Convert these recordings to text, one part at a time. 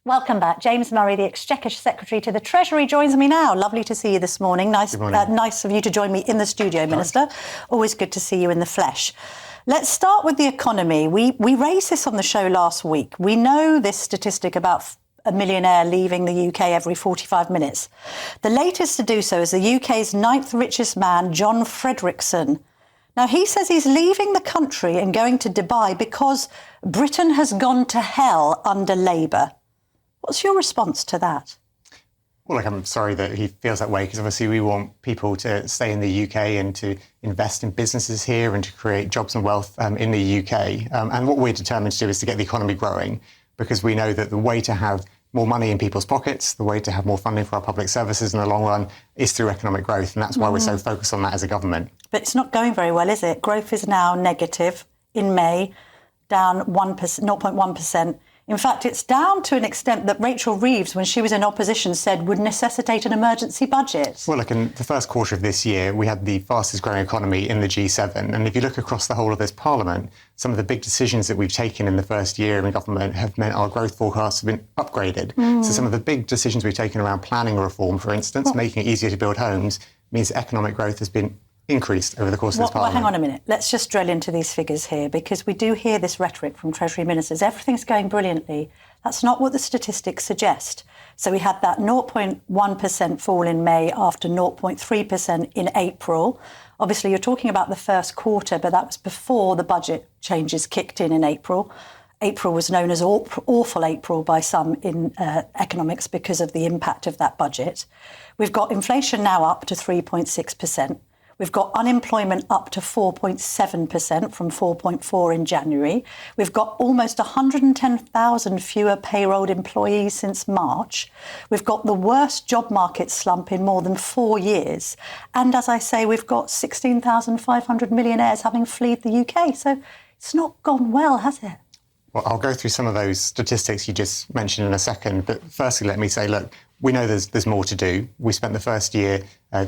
Welcome back. James Murray, the Exchequer Secretary to the Treasury, joins me now. Lovely to see you this morning. Nice of you to join me in the studio, Minister. Always good to see you in the flesh. Let's start with the economy. We raised this on the show last week. We know this statistic about a millionaire leaving the UK every 45 minutes. The latest to do so is the UK's 9th richest man, John Fredrickson. Now, he says he's leaving the country and going to Dubai because Britain has gone to hell under Labour. What's your response to that? Well, I'm sorry that he feels that way, because obviously we want people to stay in the UK and to invest in businesses here and to create jobs and wealth in the UK. And what we're determined to do is to get the economy growing, because we know that the way to have more money in people's pockets, the way to have more funding for our public services in the long run is through economic growth. And that's why we're so focused on that as a government. But it's not going very well, is it? Growth is now negative in May, down 0.1%. In fact, it's down to an extent that Rachel Reeves, when she was in opposition, said would necessitate an emergency budget. Well, look, in the first quarter of this year, we had the fastest growing economy in the G7. And if you look across the whole of this parliament, some of the big decisions that we've taken in the first year in government have meant our growth forecasts have been upgraded. So some of the big decisions we've taken around planning reform, for instance, making it easier to build homes, means that economic growth has been increased over the course of this parliament. Well, hang on a minute. Let's just drill into these figures here, because we do hear this rhetoric from Treasury ministers. Everything's going brilliantly. That's not what the statistics suggest. So we had that 0.1% fall in May after 0.3% in April. Obviously, you're talking about the first quarter, but that was before the budget changes kicked in April. April was known as awful April by some in economics because of the impact of that budget. We've got inflation now up to 3.6%. We've got unemployment up to 4.7% from 4.4 in January. We've got almost 110,000 fewer payrolled employees since March. We've got the worst job market slump in more than 4 years. And as I say, we've got 16,500 millionaires having fled the UK. So it's not gone well, has it? Well, I'll go through some of those statistics you just mentioned in a second. But firstly, let me say, look, we know there's more to do. We spent the first year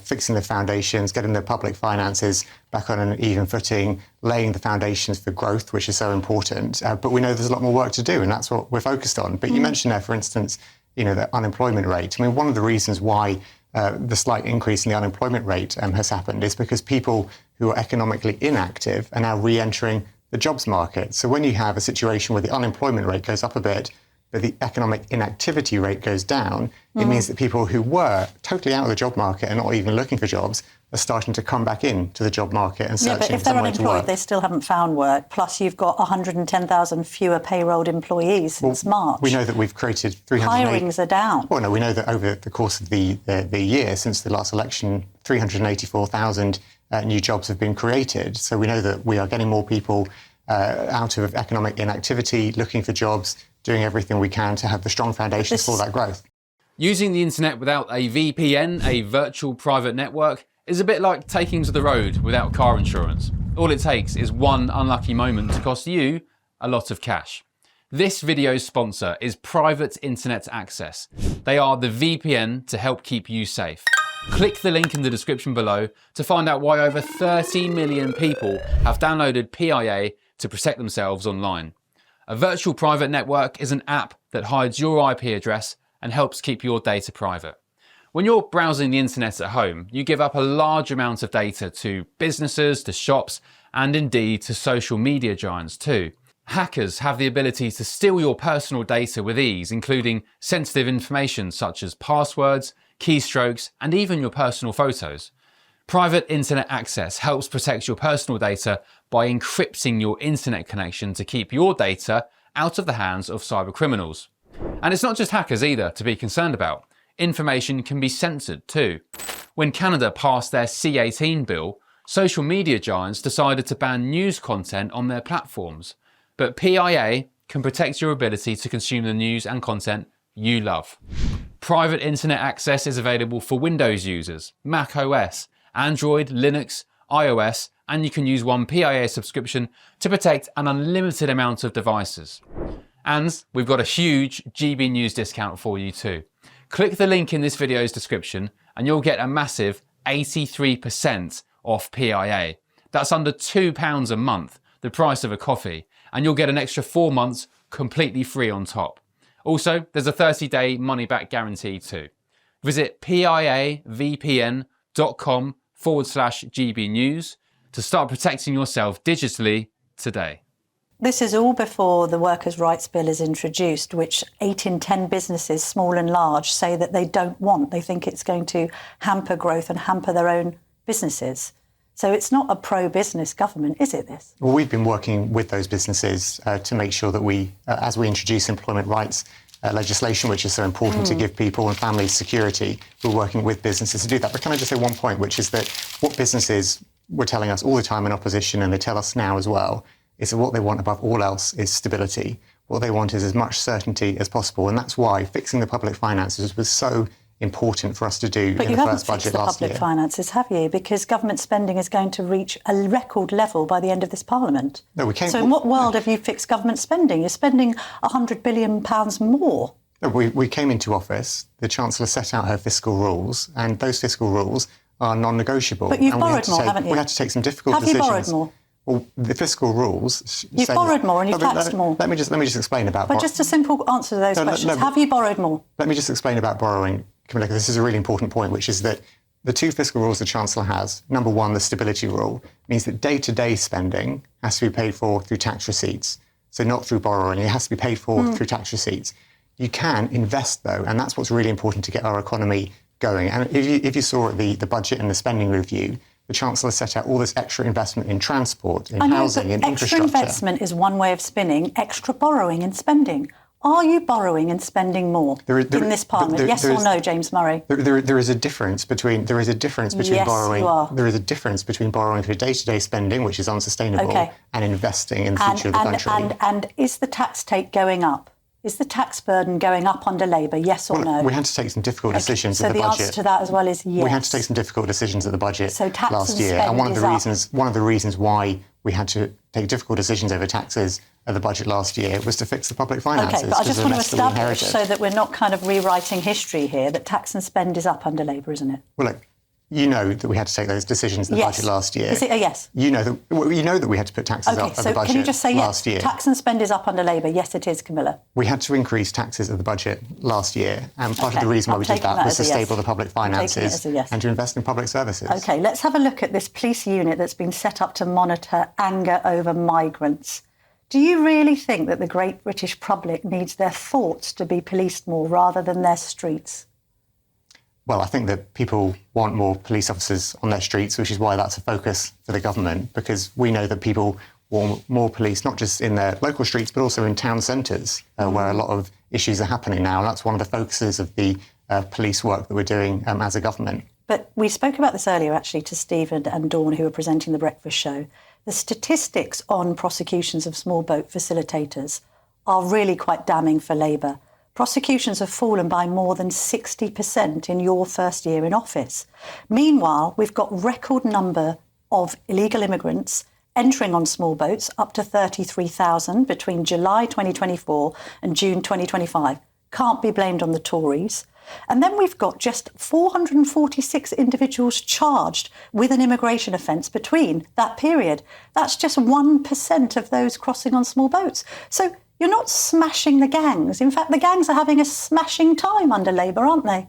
fixing the foundations, getting the public finances back on an even footing, laying the foundations for growth, which is so important. But we know there's a lot more work to do, and that's what we're focused on. But you mentioned there, for instance, the unemployment rate. I mean, one of the reasons why the slight increase in the unemployment rate has happened is because people who are economically inactive are now re-entering the jobs market. So when you have a situation where the unemployment rate goes up a bit, but the economic inactivity rate goes down, it means that people who were totally out of the job market and not even looking for jobs are starting to come back into the job market and searching for some way to work. But if they're unemployed, they still haven't found work. Plus, you've got 110,000 fewer payrolled employees since March. We know that we've created 380... Hirings are down. Well, no, we know that over the course of the year, since the last election, 384,000 new jobs have been created. So we know that we are getting more people out of economic inactivity, looking for jobs, doing everything we can to have the strong foundations for that growth. Using the internet without a VPN, a virtual private network, is a bit like taking to the road without car insurance. All it takes is one unlucky moment to cost you a lot of cash. This video's sponsor is Private Internet Access. They are the VPN to help keep you safe. Click the link in the description below to find out why over 30 million people have downloaded PIA to protect themselves online. A virtual private network is an app that hides your IP address and helps keep your data private. When you're browsing the internet at home, you give up a large amount of data to businesses, to shops, and indeed to social media giants too. Hackers have the ability to steal your personal data with ease, including sensitive information such as passwords, keystrokes, and even your personal photos. Private Internet Access helps protect your personal data by encrypting your internet connection to keep your data out of the hands of cyber criminals. And it's not just hackers either to be concerned about. Information can be censored too. When Canada passed their C18 bill, social media giants decided to ban news content on their platforms. But PIA can protect your ability to consume the news and content you love. Private Internet Access is available for Windows users, Mac OS, Android, Linux, iOS, and you can use one PIA subscription to protect an unlimited amount of devices. And we've got a huge GB News discount for you too. Click the link in this video's description and you'll get a massive 83% off PIA. That's under £2 a month, the price of a coffee, and you'll get an extra 4 months completely free on top. Also, there's a 30-day money-back guarantee too. Visit piavpn.com/GB News to start protecting yourself digitally today. This is all before the Workers' Rights Bill is introduced, which 8 in 10 businesses, small and large, say that they don't want. They think it's going to hamper growth and hamper their own businesses. So it's not a pro-business government, is it, this? Well, we've been working with those businesses to make sure that we, as we introduce employment rights legislation, which is so important to give people and families security, we're working with businesses to do that. But can I just say one point, which is that what businesses were telling us all the time in opposition, and they tell us now as well, is that what they want above all else is stability. What they want is as much certainty as possible. And that's why fixing the public finances was so important for us to do in the first budget last year. But you haven't fixed the public finances, have you? Because government spending is going to reach a record level by the end of this Parliament. No, we can't. So in what world have you fixed government spending? You're spending £100 billion more. No, we came into office, the Chancellor set out her fiscal rules, and those fiscal rules are non-negotiable. But you've borrowed more, haven't you? We had to take some difficult decisions. Have you borrowed more? Well, the fiscal rules... You've borrowed more and you've taxed more. Let me just explain about... But just a simple answer to those questions. Have you borrowed more? Let me just explain about borrowing, Camilla, because this is a really important point, which is that the 2 fiscal rules the Chancellor has, number 1, the stability rule, means that day-to-day spending has to be paid for through tax receipts. So not through borrowing, it has to be paid for through tax receipts. You can invest, though, and that's what's really important to get our economy going. And if you saw the budget and the spending review, the Chancellor set out all this extra investment in transport, in housing, in infrastructure. Extra investment is one way of spinning, extra borrowing and spending. Are you borrowing and spending more in this Parliament? Yes or no, James Murray? There is a difference between borrowing. You are. There is a difference between borrowing for day-to-day spending, which is unsustainable, and investing in the future of the country. And is the tax take going up? Is the tax burden going up under Labour, yes or no? We had to take some difficult decisions at the budget. So the answer to that as well is yes. We had to take some difficult decisions at the budget last year. And one of the reasons why we had to take difficult decisions over taxes at the budget last year was to fix the public finances. OK, but I just want to establish, so that we're not kind of rewriting history here, that tax and spend is up under Labour, isn't it? Well, look, you know that we had to take those decisions at the budget last year. Is it a yes? You know that we had to put taxes up at the budget last year. Can you just say yes? Tax and spend is up under Labour. Yes, it is, Camilla. We had to increase taxes at the budget last year, and part of the reason why we did that was to stable the public finances and to invest in public services. OK, let's have a look at this police unit that's been set up to monitor anger over migrants. Do you really think that the great British public needs their thoughts to be policed more rather than their streets? Well, I think that people want more police officers on their streets, which is why that's a focus for the government, because we know that people want more police, not just in their local streets, but also in town centres, where a lot of issues are happening now. And that's one of the focuses of the police work that we're doing as a government. But we spoke about this earlier, actually, to Stephen and Dawn, who were presenting the breakfast show. The statistics on prosecutions of small boat facilitators are really quite damning for Labour. Prosecutions have fallen by more than 60% in your first year in office. Meanwhile, we've got record number of illegal immigrants entering on small boats, up to 33,000 between July 2024 and June 2025. Can't be blamed on the Tories. And then we've got just 446 individuals charged with an immigration offence between that period. That's just 1% of those crossing on small boats. So you're not smashing the gangs. In fact, the gangs are having a smashing time under Labour, aren't they?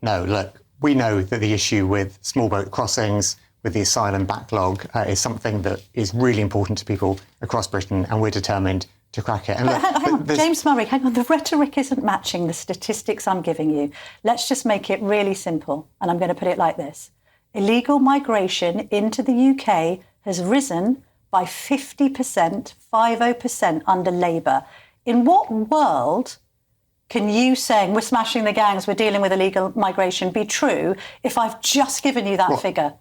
No, look, we know that the issue with small boat crossings, with the asylum backlog, is something that is really important to people across Britain, and we're determined to crack it. And look, hang on, James Murray, hang on. The rhetoric isn't matching the statistics I'm giving you. let's just make it really simple, and I'm going to put it like this. Illegal migration into the UK has risen by 50%, 50% under Labour. In what world can you saying we're smashing the gangs, we're dealing with illegal migration be true if I've just given you that figure?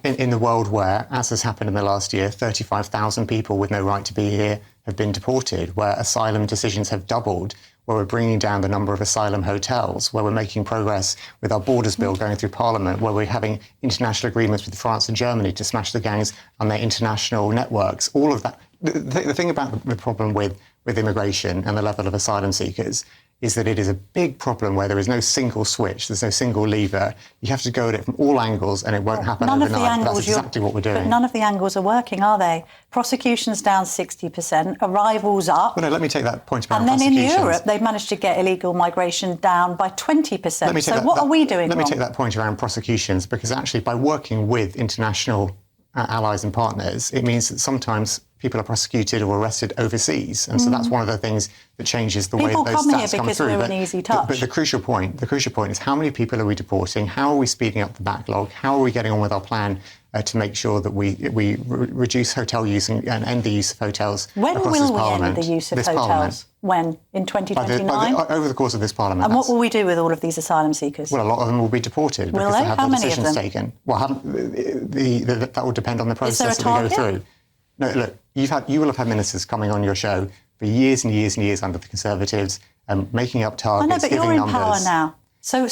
In the world where, as has happened in the last year, 35,000 people with no right to be here have been deported, where asylum decisions have doubled, where we're bringing down the number of asylum hotels, where we're making progress with our Borders Bill going through Parliament, where we're having international agreements with France and Germany to smash the gangs on their international networks. All of that. The thing about the problem with immigration and the level of asylum seekers is that it is a big problem where there is no single switch, there's no single lever. You have to go at it from all angles and it won't happen overnight. That's exactly what we're doing. But none of the angles are working, are they? Prosecutions down 60%, arrivals up. Well, no, let me take that point about prosecutions. And then in Europe, they've managed to get illegal migration down by 20%. So what are we doing wrong? Let me take that point around prosecutions, because actually by working with international allies and partners, it means that sometimes people are prosecuted or arrested overseas, and so that's one of the things that changes the way that those stats come through. People come here because we're an easy touch. But the crucial point is how many people are we deporting? How are we speeding up the backlog? How are we getting on with our plan to make sure that we reduce hotel use and end the use of hotels across this Parliament? When will we end the use of hotels? When? In 2029? Over the course of this Parliament. And what will we do with all of these asylum seekers? Well, a lot of them will be deported because they have their decisions taken. Well, that will depend on the process that we go through. No, look, you will have had ministers coming on your show for years and years and years under the Conservatives, making up targets, giving numbers. I know, but you're in power now. So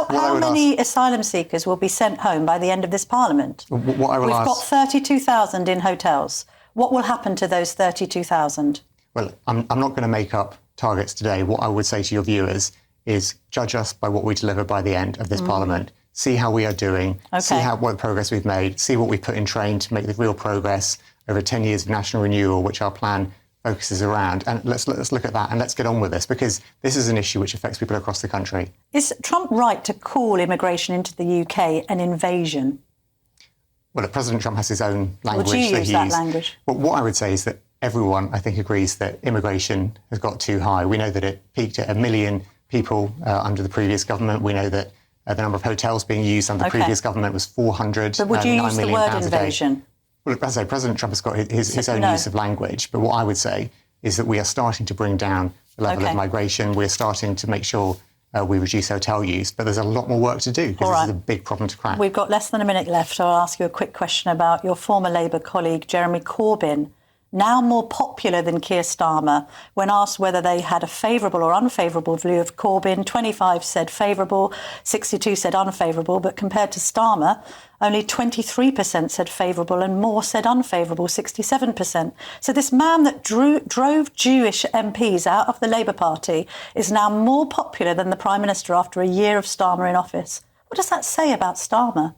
how many asylum seekers will be sent home by the end of this Parliament? We've got 32,000 in hotels. What will happen to those 32,000? Well, I'm not going to make up targets today. What I would say to your viewers is judge us by what we deliver by the end of this Parliament. See how we are doing, see what progress we've made, see what we've put in train to make the real progress over 10 years of national renewal, which our plan focuses around. And let's look at that and let's get on with this, because this is an issue which affects people across the country. Is Trump right to call immigration into the UK an invasion? Well, President Trump has his own language that he uses. Would you use that language? Well, what I would say is that everyone, I think, agrees that immigration has got too high. We know that it peaked at 1 million people under the previous government. We know that the number of hotels being used under the previous government was 400. But would you use the word invasion? Well, as I say, President Trump has got his own use of language. But what I would say is that we are starting to bring down the level of migration. We're starting to make sure we reduce hotel use. But there's a lot more work to do, because this is a big problem to crack. We've got less than a minute left, so I'll ask you a quick question about your former Labour colleague, Jeremy Corbyn. Now more popular than Keir Starmer. When asked whether they had a favourable or unfavourable view of Corbyn, 25 said favourable, 62 said unfavourable, but compared to Starmer, only 23% said favourable and more said unfavourable, 67%. So this man that drove Jewish MPs out of the Labour Party is now more popular than the Prime Minister after a year of Starmer in office. What does that say about Starmer?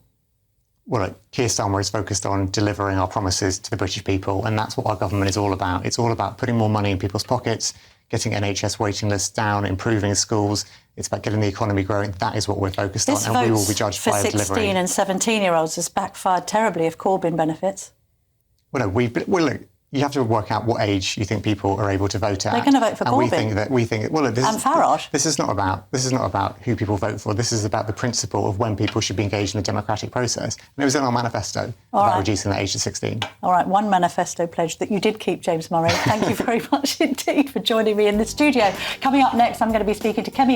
Well, Keir Starmer is focused on delivering our promises to the British people, and that's what our government is all about. It's all about putting more money in people's pockets, getting NHS waiting lists down, improving schools. It's about getting the economy growing. That is what we're focused on, and we will be judged by delivery. For 16 and 17-year-olds has backfired terribly if Corbyn benefits. Well, no, look, you have to work out what age you think people are able to vote at. They're going to vote for Corbyn. We think and Farage. This is not about who people vote for. This is about the principle of when people should be engaged in the democratic process. And it was in our manifesto about reducing the age to 16. All right, one manifesto pledge that you did keep, James Murray. Thank you very much indeed for joining me in the studio. Coming up next, I'm going to be speaking to Kemi